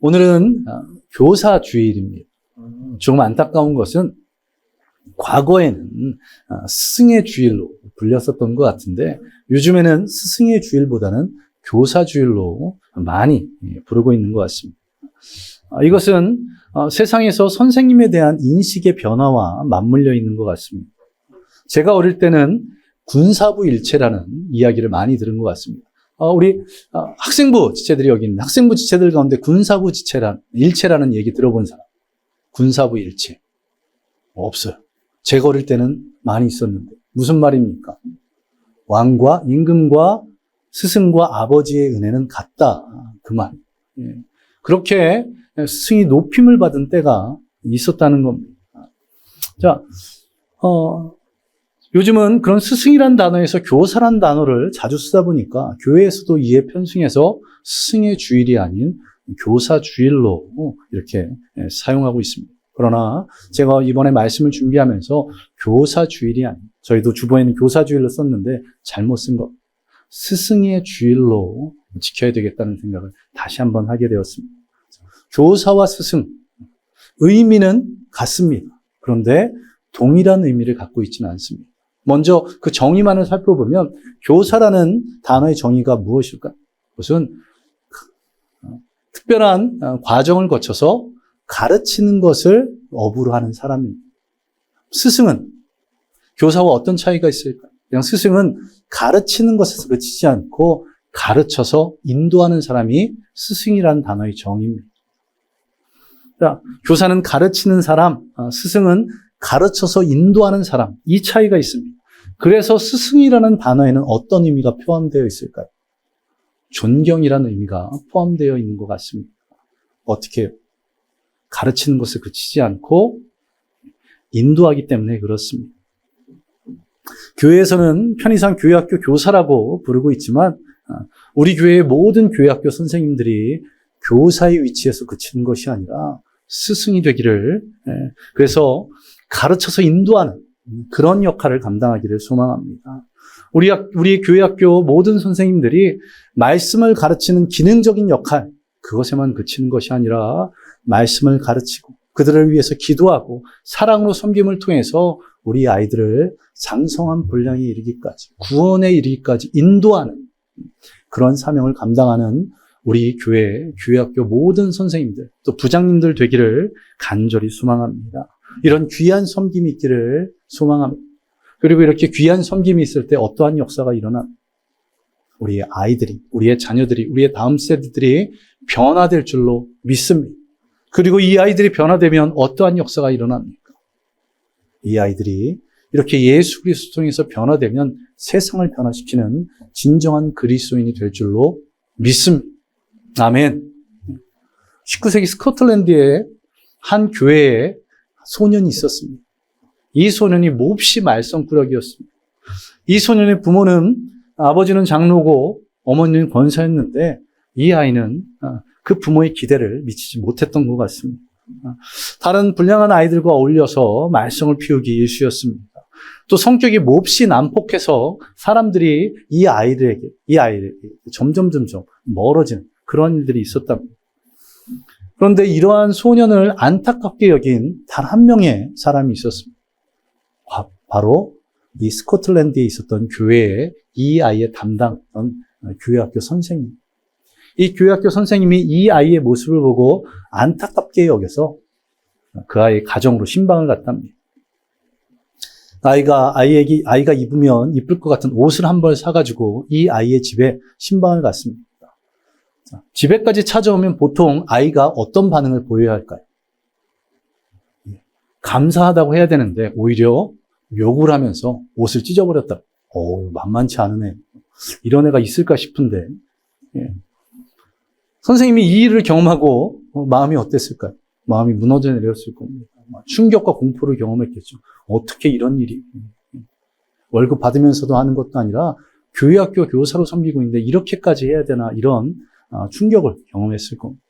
오늘은 교사 주일입니다. 조금 안타까운 것은 과거에는 스승의 주일로 불렸었던 것 같은데 요즘에는 스승의 주일보다는 교사 주일로 많이 부르고 있는 것 같습니다. 이것은 세상에서 선생님에 대한 인식의 변화와 맞물려 있는 것 같습니다. 제가 어릴 때는 군사부 일체라는 이야기를 많이 들은 것 같습니다. 우리 학생부 지체들이 여기 있는데 학생부 지체들 가운데 군사부 일체라는 얘기 들어본 사람? 군사부 일체 없어요. 제가 어릴 때는 많이 있었는데 무슨 말입니까? 왕과 임금과 스승과 아버지의 은혜는 같다. 그 말. 그렇게 스승이 높임을 받은 때가 있었다는 겁니다. 자, 요즘은 그런 스승이란 단어에서 교사란 단어를 자주 쓰다 보니까 교회에서도 이에 편승해서 스승의 주일이 아닌 교사 주일로 이렇게 사용하고 있습니다. 그러나 제가 이번에 말씀을 준비하면서 교사 주일이 아닌, 저희도 주보에는 교사 주일로 썼는데 잘못 쓴 것, 스승의 주일로 지켜야 되겠다는 생각을 다시 한번 하게 되었습니다. 교사와 스승, 의미는 같습니다. 그런데 동일한 의미를 갖고 있지는 않습니다. 먼저 그 정의만을 살펴보면 교사라는 단어의 정의가 무엇일까요? 그것은 특별한 과정을 거쳐서 가르치는 것을 업으로 하는 사람입니다. 스승은 교사와 어떤 차이가 있을까요? 그냥 스승은 가르치는 것에서 그치지 않고 가르쳐서 인도하는 사람이 스승이라는 단어의 정의입니다. 자, 교사는 가르치는 사람, 스승은 가르쳐서 인도하는 사람, 이 차이가 있습니다. 그래서 스승이라는 단어에는 어떤 의미가 포함되어 있을까요? 존경이라는 의미가 포함되어 있는 것 같습니다. 어떻게 해요? 가르치는 것을 그치지 않고 인도하기 때문에 그렇습니다. 교회에서는 편의상 교회학교 교사라고 부르고 있지만 우리 교회의 모든 교회학교 선생님들이 교사의 위치에서 그치는 것이 아니라 스승이 되기를, 그래서 가르쳐서 인도하는 그런 역할을 감당하기를 소망합니다. 우리 교회학교 모든 선생님들이 말씀을 가르치는 기능적인 역할, 그것에만 그치는 것이 아니라 말씀을 가르치고 그들을 위해서 기도하고 사랑으로 섬김을 통해서 우리 아이들을 장성한 분량에 이르기까지, 구원에 이르기까지 인도하는 그런 사명을 감당하는 우리 교회학교 모든 선생님들, 또 부장님들 되기를 간절히 소망합니다. 이런 귀한 섬김이 있기를 소망합니다. 그리고 이렇게 귀한 섬김이 있을 때 어떠한 역사가 일어납니다. 우리의 아이들이, 우리의 자녀들이, 우리의 다음 세대들이 변화될 줄로 믿습니다. 그리고 이 아이들이 변화되면 어떠한 역사가 일어납니까? 이 아이들이 이렇게 예수 그리스도 통해서 변화되면 세상을 변화시키는 진정한 그리스도인이 될 줄로 믿습니다. 아멘. 19세기 스코틀랜드의 한 교회에 소년이 있었습니다. 이 소년이 몹시 말썽꾸러기였습니다. 이 소년의 부모는, 아버지는 장로고 어머니는 권사였는데 이 아이는 그 부모의 기대를 미치지 못했던 것 같습니다. 다른 불량한 아이들과 어울려서 말썽을 피우기 일쑤였습니다. 또 성격이 몹시 난폭해서 사람들이 이 아이들에게 점점 멀어지는 그런 일들이 있었답니다. 그런데 이러한 소년을 안타깝게 여긴 단 한 명의 사람이 있었습니다. 바로 이 스코틀랜드에 있었던 교회에 이 아이의 담당했던 교회학교 선생님. 이 교회학교 선생님이 이 아이의 모습을 보고 안타깝게 여겨서 그 아이의 가정으로 신방을 갔답니다. 아이가 입으면 이쁠 것 같은 옷을 한 벌 사가지고 이 아이의 집에 신방을 갔습니다. 집에까지 찾아오면 보통 아이가 어떤 반응을 보여야 할까요? 감사하다고 해야 되는데 오히려 욕을 하면서 옷을 찢어버렸다. 만만치 않은 애. 이런 애가 있을까 싶은데 선생님이 이 일을 경험하고 마음이 어땠을까요? 마음이 무너져 내렸을 겁니다. 충격과 공포를 경험했겠죠. 어떻게 이런 일이 월급 받으면서도 하는 것도 아니라 교회학교 교사로 섬기고 있는데 이렇게까지 해야 되나 이런 충격을 경험했을 겁니다.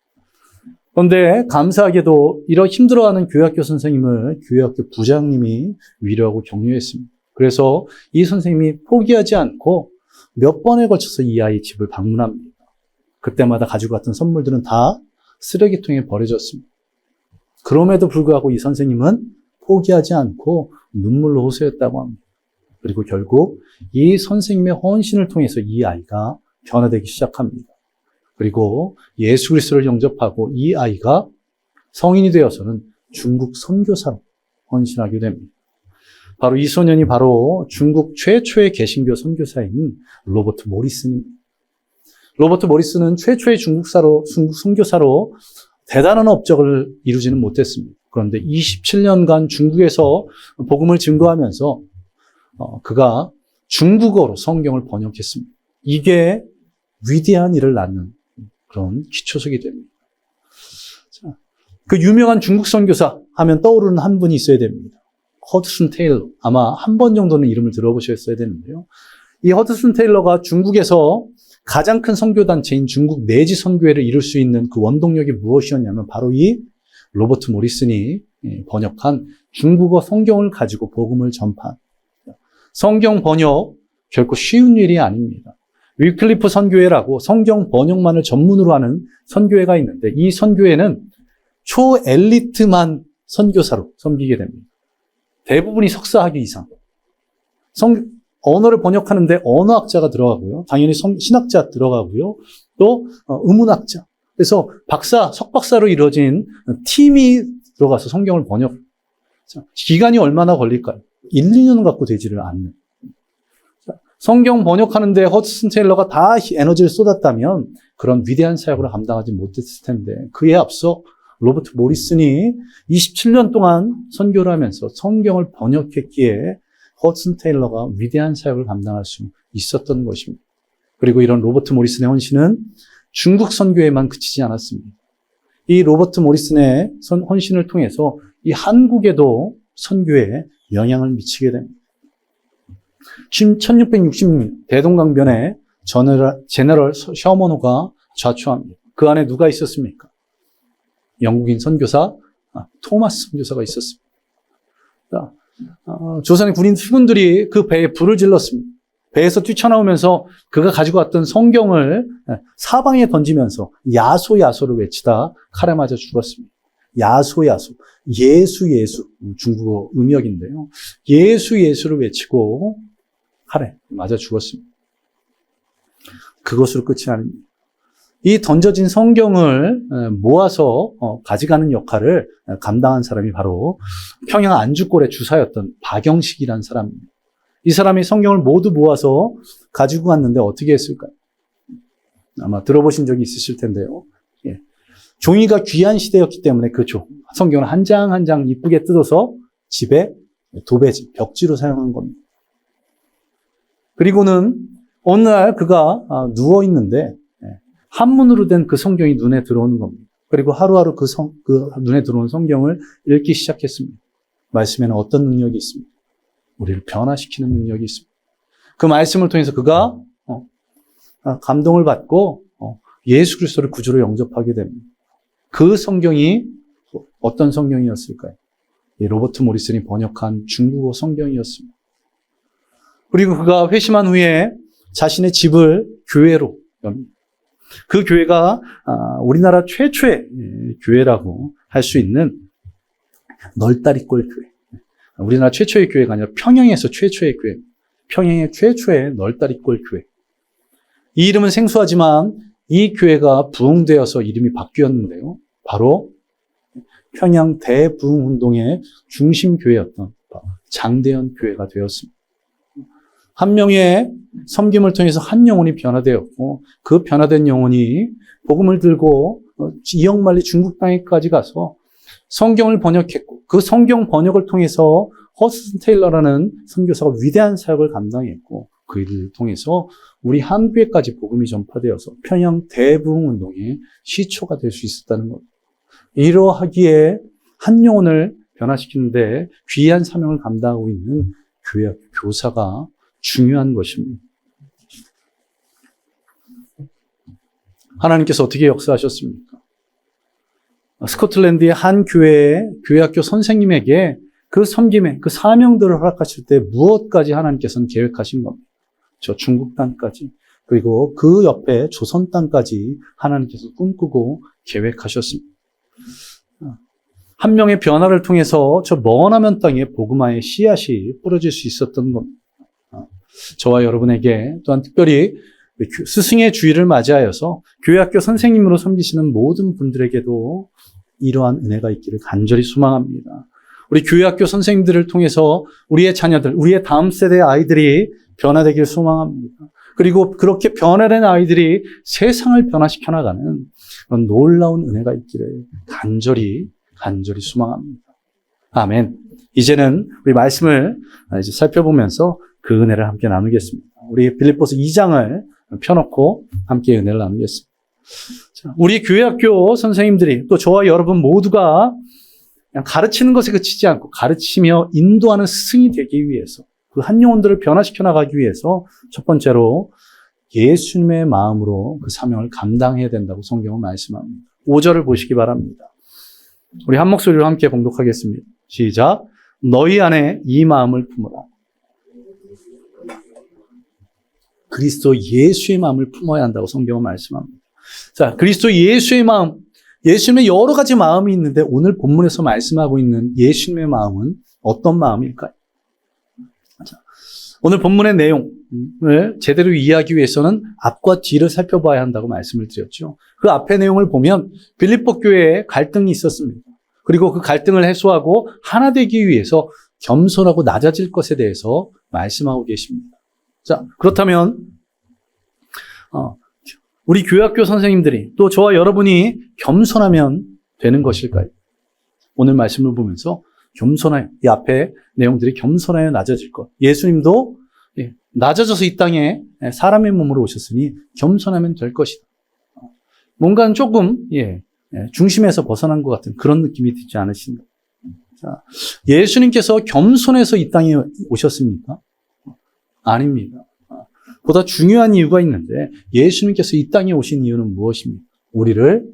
그런데 감사하게도 이런 힘들어하는 교회학교 선생님을 교회학교 부장님이 위로하고 격려했습니다. 그래서 이 선생님이 포기하지 않고 몇 번에 걸쳐서 이 아이 집을 방문합니다. 그때마다 가지고 갔던 선물들은 다 쓰레기통에 버려졌습니다. 그럼에도 불구하고 이 선생님은 포기하지 않고 눈물로 호소했다고 합니다. 그리고 결국 이 선생님의 헌신을 통해서 이 아이가 변화되기 시작합니다. 그리고 예수 그리스도를 영접하고 이 아이가 성인이 되어서는 중국 선교사로 헌신하게 됩니다. 바로 이 소년이 바로 중국 최초의 개신교 선교사인 로버트 모리슨입니다. 로버트 모리슨은 최초의 중국 선교사로 대단한 업적을 이루지는 못했습니다. 그런데 27년간 중국에서 복음을 증거하면서 그가 중국어로 성경을 번역했습니다. 이게 위대한 일을 낳는 그런 기초석이 됩니다. 자, 그 유명한 중국 선교사 하면 떠오르는 한 분이 있어야 됩니다. 허드슨 테일러. 아마 한 번 정도는 이름을 들어보셨어야 되는데요. 이 허드슨 테일러가 중국에서 가장 큰 선교단체인 중국 내지 선교회를 이룰 수 있는 그 원동력이 무엇이었냐면 바로 이 로버트 모리슨이 번역한 중국어 성경을 가지고 복음을 전파한 성경 번역 결코 쉬운 일이 아닙니다. 위클리프 선교회라고 성경 번역만을 전문으로 하는 선교회가 있는데 이 선교회는 초엘리트만 선교사로 섬기게 됩니다. 대부분이 석사 학위 이상. 언어를 번역하는데 언어학자가 들어가고요. 당연히 신학자 들어가고요. 또 의문학자. 그래서 석박사로 이루어진 팀이 들어가서 성경을 번역. 기간이 얼마나 걸릴까요? 1, 2년은 갖고 되지를 않는. 성경 번역하는데 허드슨 테일러가 다 에너지를 쏟았다면 그런 위대한 사역을 감당하지 못했을 텐데 그에 앞서 로버트 모리슨이 27년 동안 선교를 하면서 성경을 번역했기에 허드슨 테일러가 위대한 사역을 감당할 수 있었던 것입니다. 그리고 이런 로버트 모리슨의 헌신은 중국 선교에만 그치지 않았습니다. 이 로버트 모리슨의 헌신을 통해서 이 한국에도 선교에 영향을 미치게 됩니다. 1660년 대동강변에 제너럴 셔먼호가 좌초합니다. 그 안에 누가 있었습니까? 영국인 선교사 토마스 선교사가 있었습니다. 조선의 군인 수군들이 그 배에 불을 질렀습니다. 배에서 뛰쳐나오면서 그가 가지고 왔던 성경을 사방에 던지면서 야소 야소를 외치다 칼에 맞아 죽었습니다. 야소 야소, 예수 예수, 중국어 음역인데요. 예수 예수를 외치고 칼에 맞아 죽었습니다. 그것으로 끝이 아닙니다. 이 던져진 성경을 모아서 가져가는 역할을 감당한 사람이 바로 평양 안주골의 주사였던 박영식이라는 사람입니다. 이 사람이 성경을 모두 모아서 가지고 갔는데 어떻게 했을까요? 아마 들어보신 적이 있으실 텐데요. 예. 종이가 귀한 시대였기 때문에 그 성경을 한 장 한 장 이쁘게 뜯어서 집에 도배지, 벽지로 사용한 겁니다. 그리고는 어느 날 그가 누워 있는데 한문으로 된 그 성경이 눈에 들어오는 겁니다. 그리고 하루하루 그 눈에 들어온 성경을 읽기 시작했습니다. 말씀에는 어떤 능력이 있습니까? 우리를 변화시키는 능력이 있습니다. 그 말씀을 통해서 그가 감동을 받고 예수 그리스도를 구주로 영접하게 됩니다. 그 성경이 어떤 성경이었을까요? 로버트 모리슨이 번역한 중국어 성경이었습니다. 그리고 그가 회심한 후에 자신의 집을 교회로 엽니다. 그 교회가 우리나라 최초의 교회라고 할 수 있는 널다리꼴 교회. 우리나라 최초의 교회가 아니라 평양에서 최초의 교회. 평양의 최초의 널다리꼴 교회. 이 이름은 생소하지만 이 교회가 부흥되어서 이름이 바뀌었는데요. 바로 평양 대부흥운동의 중심교회였던 장대현 교회가 되었습니다. 한 명의 섬김을 통해서 한 영혼이 변화되었고 그 변화된 영혼이 복음을 들고 이역만리 중국 땅에까지 가서 성경을 번역했고 그 성경 번역을 통해서 허드슨 테일러라는 선교사가 위대한 사역을 감당했고 그 일을 통해서 우리 한국에까지 복음이 전파되어서 평양 대부흥운동의 시초가 될 수 있었다는 것. 이러하기에 한 영혼을 변화시키는데 귀한 사명을 감당하고 있는 교회 교사가 중요한 것입니다. 하나님께서 어떻게 역사하셨습니까? 스코틀랜드의 한 교회학교 선생님에게 그 섬김의 그 사명들을 허락하실 때 무엇까지 하나님께서는 계획하신 겁니다. 저 중국 땅까지 그리고 그 옆에 조선 땅까지 하나님께서 꿈꾸고 계획하셨습니다. 한 명의 변화를 통해서 저 머나먼 땅에 복음화의 씨앗이 뿌려질 수 있었던 겁니다. 저와 여러분에게 또한 특별히 스승의 주일을 맞이하여서 교회학교 선생님으로 섬기시는 모든 분들에게도 이러한 은혜가 있기를 간절히 소망합니다. 우리 교회학교 선생님들을 통해서 우리의 자녀들, 우리의 다음 세대의 아이들이 변화되길 소망합니다. 그리고 그렇게 변화된 아이들이 세상을 변화시켜 나가는 그런 놀라운 은혜가 있기를 간절히 소망합니다. 아멘. 이제는 우리 말씀을 이제 살펴보면서 그 은혜를 함께 나누겠습니다. 우리 빌립보서 2장을 펴놓고 함께 은혜를 나누겠습니다. 자, 우리 교회학교 선생님들이 또 저와 여러분 모두가 그냥 가르치는 것에 그치지 않고 가르치며 인도하는 스승이 되기 위해서 그 한 영혼들을 변화시켜 나가기 위해서 첫 번째로 예수님의 마음으로 그 사명을 감당해야 된다고 성경은 말씀합니다. 5절을 보시기 바랍니다. 우리 한 목소리로 함께 봉독하겠습니다. 시작. 너희 안에 이 마음을 품어라. 그리스도 예수의 마음을 품어야 한다고 성경은 말씀합니다. 자, 그리스도 예수의 마음, 예수님의 여러 가지 마음이 있는데 오늘 본문에서 말씀하고 있는 예수님의 마음은 어떤 마음일까요? 자, 오늘 본문의 내용을 제대로 이해하기 위해서는 앞과 뒤를 살펴봐야 한다고 말씀을 드렸죠. 그 앞의 내용을 보면 빌립보 교회에 갈등이 있었습니다. 그리고 그 갈등을 해소하고 하나 되기 위해서 겸손하고 낮아질 것에 대해서 말씀하고 계십니다. 자, 그렇다면 우리 교회학교 선생님들이 또 저와 여러분이 겸손하면 되는 것일까요? 오늘 말씀을 보면서 겸손하여, 이 앞에 내용들이 겸손하여 낮아질 것. 예수님도 낮아져서 이 땅에 사람의 몸으로 오셨으니 겸손하면 될 것이다. 뭔가는 조금 중심에서 벗어난 것 같은 그런 느낌이 들지 않으십니까? 자, 예수님께서 겸손해서 이 땅에 오셨습니까? 아닙니다. 보다 중요한 이유가 있는데 예수님께서 이 땅에 오신 이유는 무엇입니까? 우리를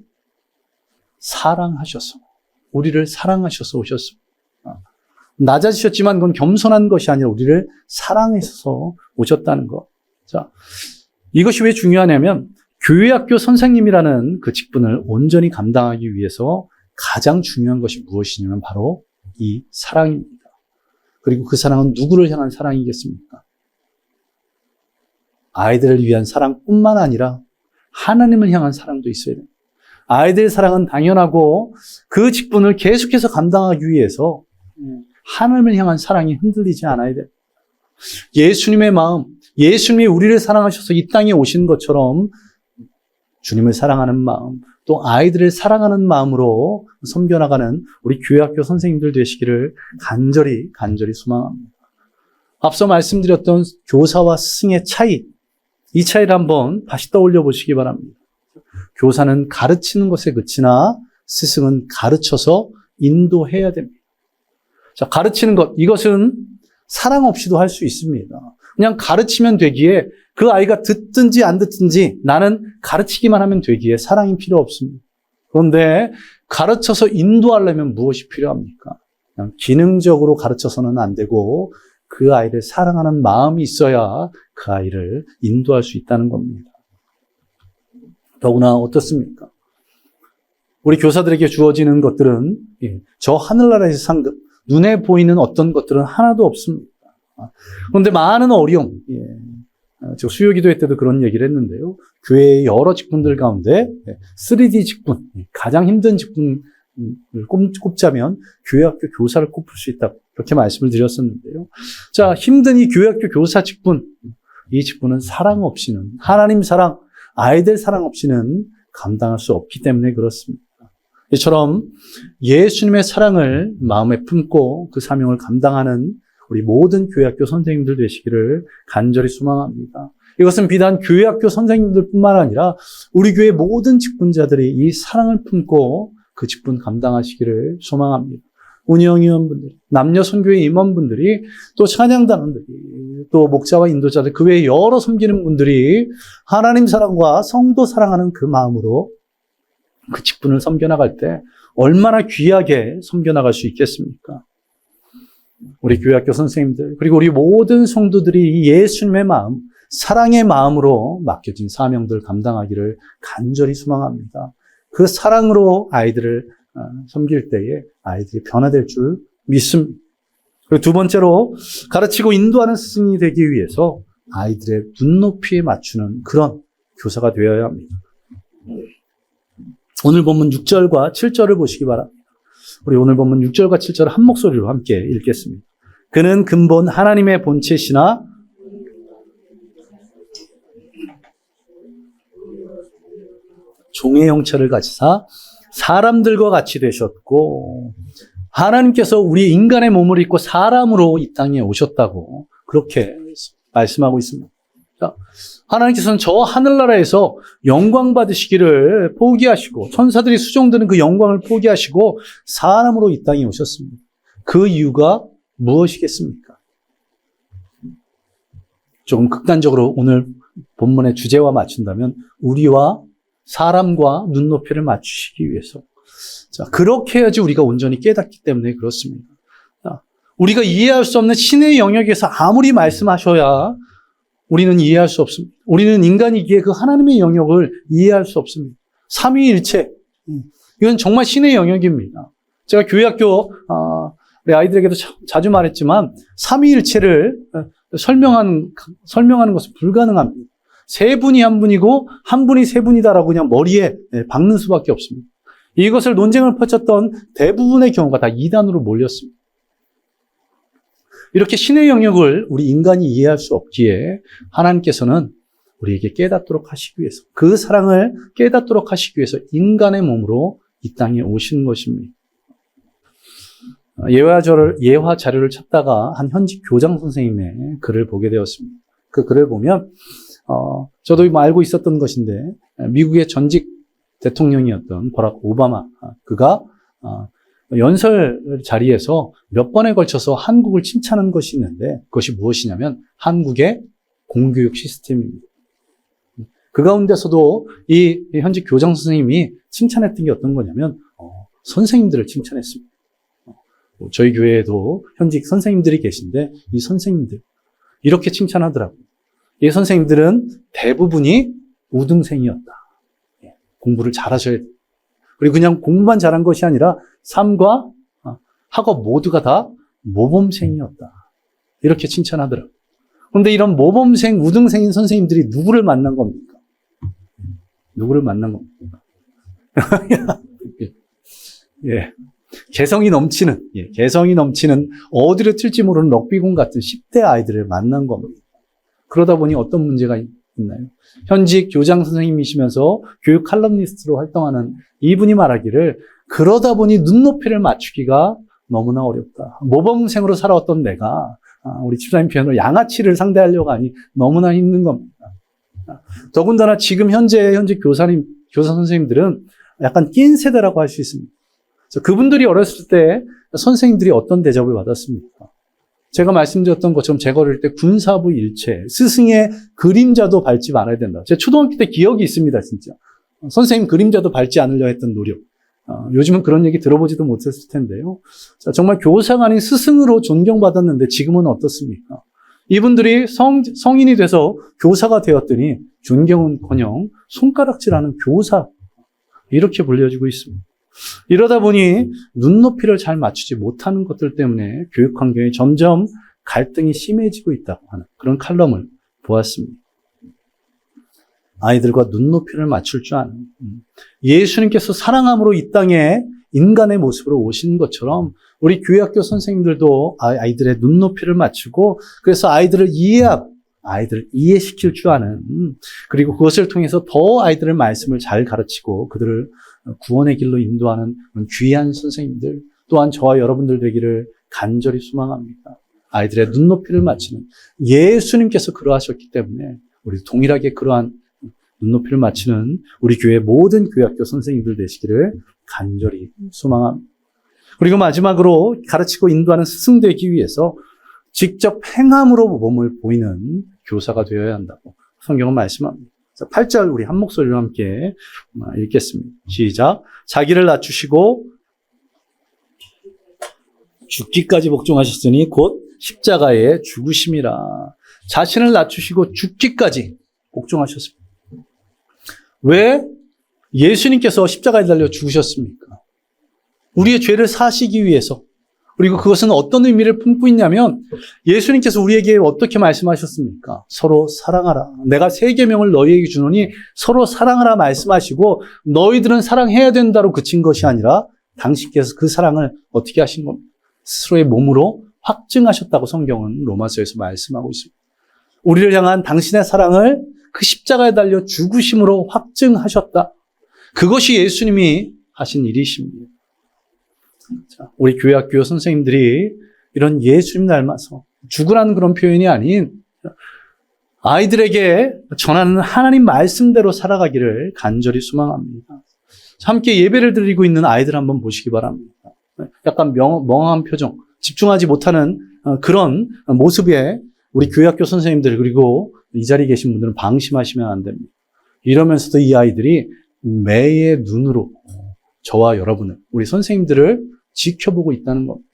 사랑하셔서 오셨습니다. 낮아지셨지만 그건 겸손한 것이 아니라 우리를 사랑해서 오셨다는 것. 자, 이것이 왜 중요하냐면 교회학교 선생님이라는 그 직분을 온전히 감당하기 위해서 가장 중요한 것이 무엇이냐면 바로 이 사랑입니다. 그리고 그 사랑은 누구를 향한 사랑이겠습니까? 아이들을 위한 사랑뿐만 아니라 하나님을 향한 사랑도 있어야 됩니다. 아이들의 사랑은 당연하고 그 직분을 계속해서 감당하기 위해서 하나님을 향한 사랑이 흔들리지 않아야 됩니다. 예수님의 마음, 예수님이 우리를 사랑하셔서 이 땅에 오신 것처럼 주님을 사랑하는 마음, 또 아이들을 사랑하는 마음으로 섬겨나가는 우리 교회학교 선생님들 되시기를 간절히 소망합니다. 앞서 말씀드렸던 교사와 스승의 차이, 이 차이를 한번 다시 떠올려 보시기 바랍니다. 교사는 가르치는 것에 그치나 스승은 가르쳐서 인도해야 됩니다. 자, 가르치는 것, 이것은 사랑 없이도 할 수 있습니다. 그냥 가르치면 되기에 그 아이가 듣든지 안 듣든지 나는 가르치기만 하면 되기에 사랑이 필요 없습니다. 그런데 가르쳐서 인도하려면 무엇이 필요합니까? 그냥 기능적으로 가르쳐서는 안 되고 그 아이를 사랑하는 마음이 있어야 그 아이를 인도할 수 있다는 겁니다. 더구나 어떻습니까? 우리 교사들에게 주어지는 것들은 저 하늘나라에서 상급, 눈에 보이는 어떤 것들은 하나도 없습니다. 그런데 많은 어려움, 저 수요기도회 때도 그런 얘기를 했는데요. 교회의 여러 직분들 가운데 3D 직분, 가장 힘든 직분을 꼽자면 교회학교 교사를 꼽을 수 있다. 그렇게 말씀을 드렸었는데요. 자, 힘든 이 교회학교 교사 직분, 이 직분은 사랑 없이는, 하나님 사랑, 아이들 사랑 없이는 감당할 수 없기 때문에 그렇습니다. 이처럼 예수님의 사랑을 마음에 품고 그 사명을 감당하는 우리 모든 교회학교 선생님들 되시기를 간절히 소망합니다. 이것은 비단 교회학교 선생님들뿐만 아니라 우리 교회 모든 직분자들이 이 사랑을 품고 그 직분 감당하시기를 소망합니다. 운영위원분들, 남녀 선교회 임원분들이, 또 찬양단원들이, 또 목자와 인도자들, 그 외에 여러 섬기는 분들이 하나님 사랑과 성도 사랑하는 그 마음으로 그 직분을 섬겨나갈 때 얼마나 귀하게 섬겨나갈 수 있겠습니까? 우리 교회학교 선생님들, 그리고 우리 모든 성도들이 이 예수님의 마음, 사랑의 마음으로 맡겨진 사명들 감당하기를 간절히 소망합니다. 그 사랑으로 아이들을 섬길 때에 아이들이 변화될 줄 믿습니다. 그리고 두 번째로 가르치고 인도하는 스승이 되기 위해서 아이들의 눈높이에 맞추는 그런 교사가 되어야 합니다. 오늘 본문 6절과 7절을 보시기 바랍니다. 우리 오늘 본문 6절과 7절을 한 목소리로 함께 읽겠습니다. 그는 근본 하나님의 본체시나 종의 형체를 가지사 사람들과 같이 되셨고, 하나님께서 우리 인간의 몸을 입고 사람으로 이 땅에 오셨다고 그렇게 말씀하고 있습니다. 자, 하나님께서는 저 하늘나라에서 영광 받으시기를 포기하시고 천사들이 수종드는 그 영광을 포기하시고 사람으로 이 땅에 오셨습니다. 그 이유가 무엇이겠습니까? 조금 극단적으로 오늘 본문의 주제와 맞춘다면 우리와 사람과 눈높이를 맞추시기 위해서, 자, 그렇게 해야지 우리가 온전히 깨닫기 때문에 그렇습니다. 자, 우리가 이해할 수 없는 신의 영역에서 아무리 말씀하셔야 우리는 이해할 수 없습니다. 우리는 인간이기에 그 하나님의 영역을 이해할 수 없습니다. 삼위일체, 이건 정말 신의 영역입니다. 제가 교회학교 우리 아이들에게도 자주 말했지만 삼위일체를 설명하는 것은 불가능합니다. 세 분이 한 분이고 한 분이 세 분이다라고 그냥 머리에 박는 수밖에 없습니다. 이것을 논쟁을 펼쳤던 대부분의 경우가 다 이단으로 몰렸습니다. 이렇게 신의 영역을 우리 인간이 이해할 수 없기에 하나님께서는 우리에게 깨닫도록 하시기 위해서, 그 사랑을 깨닫도록 하시기 위해서 인간의 몸으로 이 땅에 오신 것입니다. 예화 자료를 찾다가 한 현직 교장 선생님의 글을 보게 되었습니다. 그 글을 보면 저도 알고 있었던 것인데, 미국의 전직 대통령이었던 버락 오바마, 그가 연설 자리에서 몇 번에 걸쳐서 한국을 칭찬한 것이 있는데, 그것이 무엇이냐면 한국의 공교육 시스템입니다. 그 가운데서도 이 현직 교장 선생님이 칭찬했던 게 어떤 거냐면 선생님들을 칭찬했습니다. 저희 교회에도 현직 선생님들이 계신데 이 선생님들 이렇게 칭찬하더라고요. 이 선생님들은 대부분이 우등생이었다. 공부를 잘하셔야 돼요. 그리고 그냥 공부만 잘한 것이 아니라 삶과 학업 모두가 다 모범생이었다. 이렇게 칭찬하더라고요. 그런데 이런 모범생, 우등생인 선생님들이 누구를 만난 겁니까? 누구를 만난 겁니까? 예. 개성이 넘치는 어디로 튈지 모르는 럭비공 같은 10대 아이들을 만난 겁니다. 그러다 보니 어떤 문제가 있나요? 현직 교장 선생님이시면서 교육 칼럼니스트로 활동하는 이분이 말하기를, 그러다 보니 눈높이를 맞추기가 너무나 어렵다. 모범생으로 살아왔던 내가 우리 집사님 표현으로 양아치를 상대하려고 하니 너무나 힘든 겁니다. 더군다나 지금 현재 교사 선생님들은 약간 낀 세대라고 할 수 있습니다. 그분들이 어렸을 때 선생님들이 어떤 대접을 받았습니까? 제가 말씀드렸던 것처럼 제가 어릴 때 군사부 일체, 스승의 그림자도 밟지 말아야 된다. 제가 초등학교 때 기억이 있습니다, 진짜. 선생님 그림자도 밟지 않으려 했던 노력. 요즘은 그런 얘기 들어보지도 못했을 텐데요. 자, 정말 교사가 아닌 스승으로 존경받았는데 지금은 어떻습니까? 이분들이 성인이 돼서 교사가 되었더니 존경은커녕 손가락질하는 교사, 이렇게 불려지고 있습니다. 이러다 보니 눈높이를 잘 맞추지 못하는 것들 때문에 교육 환경이 점점 갈등이 심해지고 있다고 하는 그런 칼럼을 보았습니다. 아이들과 눈높이를 맞출 줄 아는, 예수님께서 사랑함으로 이 땅에 인간의 모습으로 오신 것처럼 우리 교회학교 선생님들도 아이들의 눈높이를 맞추고, 그래서 아이들을 이해시킬 줄 아는, 그리고 그것을 통해서 더 아이들의 말씀을 잘 가르치고 그들을 구원의 길로 인도하는 귀한 선생님들, 또한 저와 여러분들 되기를 간절히 소망합니다. 아이들의 눈높이를 맞추는, 예수님께서 그러하셨기 때문에 우리 동일하게 그러한 눈높이를 맞추는 우리 교회 모든 교회학교 선생님들 되시기를 간절히 소망합니다. 그리고 마지막으로 가르치고 인도하는 스승 되기 위해서 직접 행함으로 몸을 보이는 교사가 되어야 한다고 성경은 말씀합니다. 8절 우리 한 목소리로 함께 읽겠습니다. 시작. 자기를 낮추시고 죽기까지 복종하셨으니 곧 십자가에 죽으심이라. 자신을 낮추시고 죽기까지 복종하셨습니다. 왜 예수님께서 십자가에 달려 죽으셨습니까? 우리의 죄를 사시기 위해서. 그리고 그것은 어떤 의미를 품고 있냐면 예수님께서 우리에게 어떻게 말씀하셨습니까? 서로 사랑하라. 내가 세 계명을 너희에게 주노니 서로 사랑하라 말씀하시고 너희들은 사랑해야 된다로 그친 것이 아니라 당신께서 그 사랑을 어떻게 하신 겁니까? 스스로의 몸으로 확증하셨다고 성경은 로마서에서 말씀하고 있습니다. 우리를 향한 당신의 사랑을 그 십자가에 달려 죽으심으로 확증하셨다. 그것이 예수님이 하신 일이십니다. 자, 우리 교회학교 선생님들이 이런 예수님 닮아서 죽으라는 그런 표현이 아닌 아이들에게 전하는 하나님 말씀대로 살아가기를 간절히 소망합니다. 함께 예배를 드리고 있는 아이들 한번 보시기 바랍니다. 약간 멍한 표정, 집중하지 못하는 그런 모습에 우리 교회학교 선생님들 그리고 이 자리에 계신 분들은 방심하시면 안 됩니다. 이러면서도 이 아이들이 매의 눈으로 저와 여러분을, 우리 선생님들을 지켜보고 있다는 겁니다.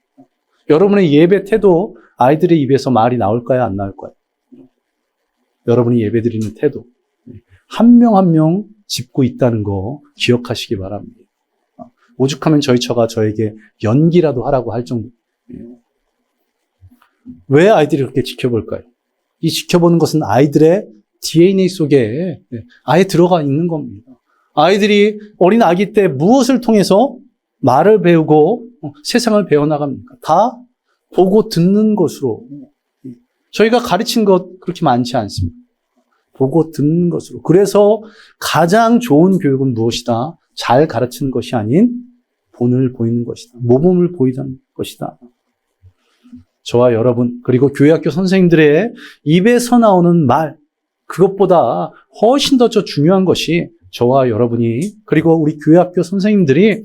여러분의 예배 태도, 아이들의 입에서 말이 나올까요? 안 나올까요? 여러분이 예배 드리는 태도, 한 명 한 명 짚고 있다는 거 기억하시기 바랍니다. 오죽하면 저희 처가 저에게 연기라도 하라고 할 정도. 왜 아이들이 그렇게 지켜볼까요? 이 지켜보는 것은 아이들의 DNA 속에 아예 들어가 있는 겁니다. 아이들이 어린 아기 때 무엇을 통해서 말을 배우고 세상을 배워나갑니까? 다 보고 듣는 것으로. 저희가 가르친 것 그렇게 많지 않습니다. 보고 듣는 것으로. 그래서 가장 좋은 교육은 무엇이다? 잘 가르치는 것이 아닌 본을 보이는 것이다. 모범을 보이는 것이다. 저와 여러분 그리고 교회학교 선생님들의 입에서 나오는 말, 그것보다 훨씬 더 중요한 것이 저와 여러분이 그리고 우리 교회학교 선생님들이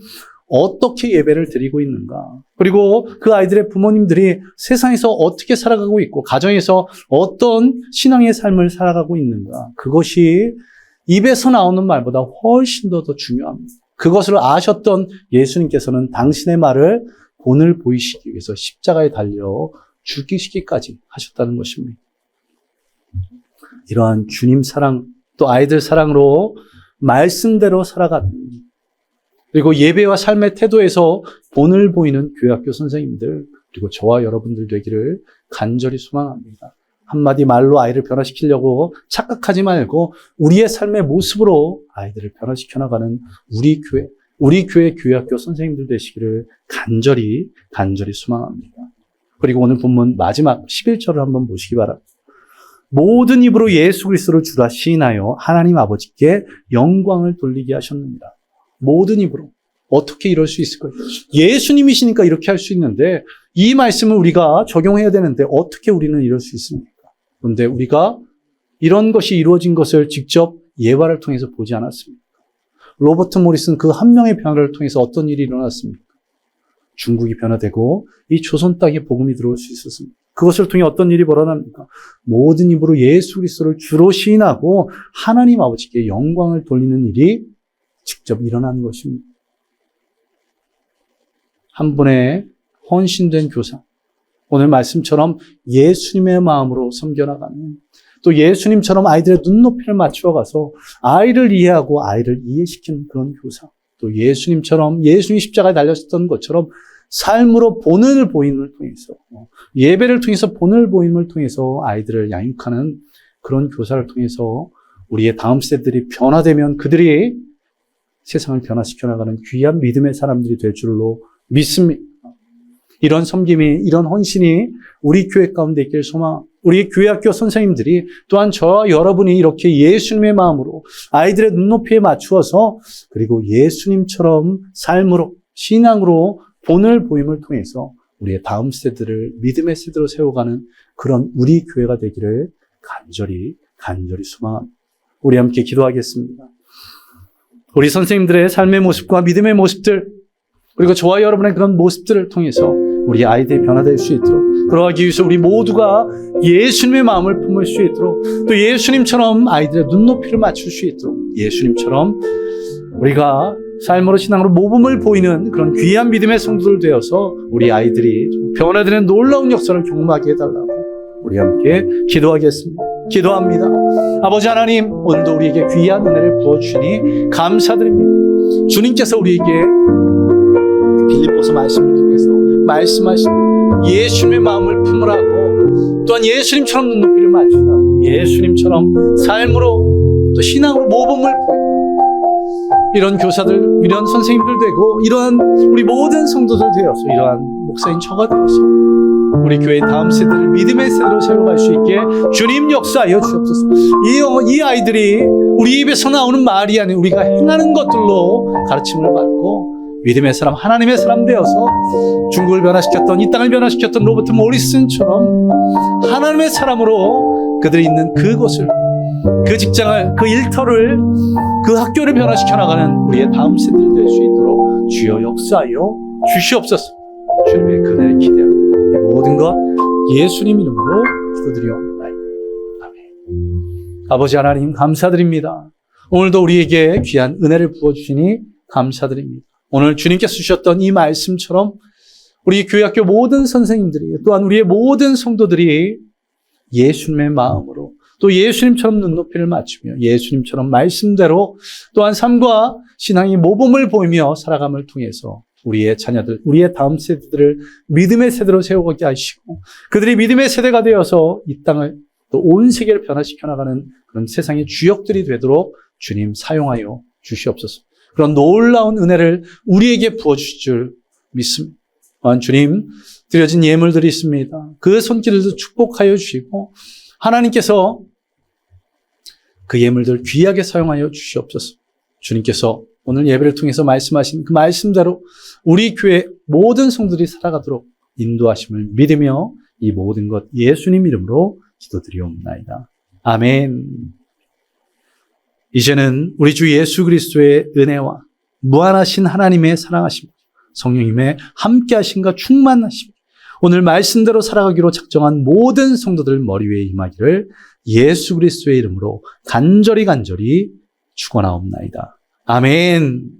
어떻게 예배를 드리고 있는가, 그리고 그 아이들의 부모님들이 세상에서 어떻게 살아가고 있고 가정에서 어떤 신앙의 삶을 살아가고 있는가, 그것이 입에서 나오는 말보다 훨씬 더 중요합니다. 그것을 아셨던 예수님께서는 당신의 말을 본을 보이시기 위해서 십자가에 달려 죽이시기까지 하셨다는 것입니다. 이러한 주님 사랑, 또 아이들 사랑으로 말씀대로 살아가는, 그리고 예배와 삶의 태도에서 본을 보이는 교회학교 선생님들, 그리고 저와 여러분들 되기를 간절히 소망합니다. 한마디 말로 아이를 변화시키려고 착각하지 말고 우리의 삶의 모습으로 아이들을 변화시켜 나가는 우리 교회 교회학교 선생님들 되시기를 간절히 소망합니다. 그리고 오늘 본문 마지막 11절을 한번 보시기 바랍니다. 모든 입으로 예수 그리스도를 주라 시인하여 하나님 아버지께 영광을 돌리게 하셨느니라. 모든 입으로. 어떻게 이럴 수 있을까요? 예수님이시니까 이렇게 할 수 있는데 이 말씀을 우리가 적용해야 되는데 어떻게 우리는 이럴 수 있습니까? 그런데 우리가 이런 것이 이루어진 것을 직접 예화를 통해서 보지 않았습니까? 로버트 모리슨 그 한 명의 변화를 통해서 어떤 일이 일어났습니까? 중국이 변화되고 이 조선 땅에 복음이 들어올 수 있었습니다. 그것을 통해 어떤 일이 벌어납니까? 모든 입으로 예수 그리스도를 주로 시인하고 하나님 아버지께 영광을 돌리는 일이 직접 일어나는 것입니다. 한 분의 헌신된 교사, 오늘 말씀처럼 예수님의 마음으로 섬겨나가는, 또 예수님처럼 아이들의 눈높이를 맞추어 가서 아이를 이해하고 아이를 이해시키는 그런 교사, 또 예수님처럼 예수님이 십자가에 달렸던 것처럼 삶으로 본을 보임을 통해서, 예배를 통해서 본을 보임을 통해서 아이들을 양육하는 그런 교사를 통해서 우리의 다음 세대들이 변화되면 그들이 세상을 변화시켜 나가는 귀한 믿음의 사람들이 될 줄로 믿습니다. 이런 섬김이, 이런 헌신이 우리 교회 가운데 있길 소망, 우리 교회학교 선생님들이 또한 저와 여러분이 이렇게 예수님의 마음으로 아이들의 눈높이에 맞추어서 그리고 예수님처럼 삶으로, 신앙으로 본을 보임을 통해서 우리의 다음 세대를 믿음의 세대로 세워가는 그런 우리 교회가 되기를 간절히 소망합니다. 우리 함께 기도하겠습니다. 우리 선생님들의 삶의 모습과 믿음의 모습들, 그리고 저와 여러분의 그런 모습들을 통해서 우리 아이들이 변화될 수 있도록, 그러하기 위해서 우리 모두가 예수님의 마음을 품을 수 있도록, 또 예수님처럼 아이들의 눈높이를 맞출 수 있도록, 예수님처럼 우리가 삶으로 신앙으로 모범을 보이는 그런 귀한 믿음의 성도들 되어서 우리 아이들이 변화되는 놀라운 역사를 경험하게 해달라고, 우리 함께 기도하겠습니다. 기도합니다. 아버지 하나님, 오늘도 우리에게 귀한 은혜를 부어주시니 감사드립니다. 주님께서 우리에게 빌립보서 말씀을 통해서 말씀하신 예수님의 마음을 품으라고, 또한 예수님처럼 눈높이를 맞추라고, 예수님처럼 삶으로 또 신앙으로 모범을 보이고, 이런 교사들, 이런 선생님들 되고, 이러한 우리 모든 성도들 되어서, 이러한 목사인 저가 되어서 우리 교회의 다음 세대를 믿음의 세대로 세워갈 수 있게 주님 역사하여 주옵소서. 이 아이들이 우리 입에서 나오는 말이 아닌 우리가 행하는 것들로 가르침을 받고 믿음의 사람, 하나님의 사람 되어서 중국을 변화시켰던, 이 땅을 변화시켰던 로버트 모리슨처럼 하나님의 사람으로 그들이 있는 그곳을, 그 직장을, 그 일터를, 그 학교를 변화시켜 나가는 우리의 다음 세대를 될 수 있도록 주여 역사하여 주시옵소서. 주님의 그네를 기대하고 이 모든 것 예수님 이름으로 기도드리옵나이다. 아멘. 아버지 하나님 감사드립니다. 오늘도 우리에게 귀한 은혜를 부어주시니 감사드립니다. 오늘 주님께서 주셨던 이 말씀처럼 우리 교회학교 모든 선생님들이, 또한 우리의 모든 성도들이 예수님의 마음으로, 또 예수님처럼 눈높이를 맞추며 예수님처럼 말씀대로 또한 삶과 신앙의 모범을 보이며 살아감을 통해서 우리의 자녀들, 우리의 다음 세대들을 믿음의 세대로 세우게 하시고, 그들이 믿음의 세대가 되어서 이 땅을, 또 온 세계를 변화시켜 나가는 그런 세상의 주역들이 되도록 주님 사용하여 주시옵소서. 그런 놀라운 은혜를 우리에게 부어주실 줄 믿습니다. 주님, 드려진 예물들이 있습니다. 그 손길들도 축복하여 주시고, 하나님께서 그 예물들 귀하게 사용하여 주시옵소서. 주님께서 오늘 예배를 통해서 말씀하신 그 말씀대로 우리 교회 모든 성도들이 살아가도록 인도하심을 믿으며 이 모든 것 예수님 이름으로 기도드리옵나이다. 아멘. 이제는 우리 주 예수 그리스도의 은혜와 무한하신 하나님의 사랑하심, 성령님의 함께하심과 충만하심, 오늘 말씀대로 살아가기로 작정한 모든 성도들 머리 위에 임하기를 예수 그리스도의 이름으로 간절히 축원하옵나이다. 아멘.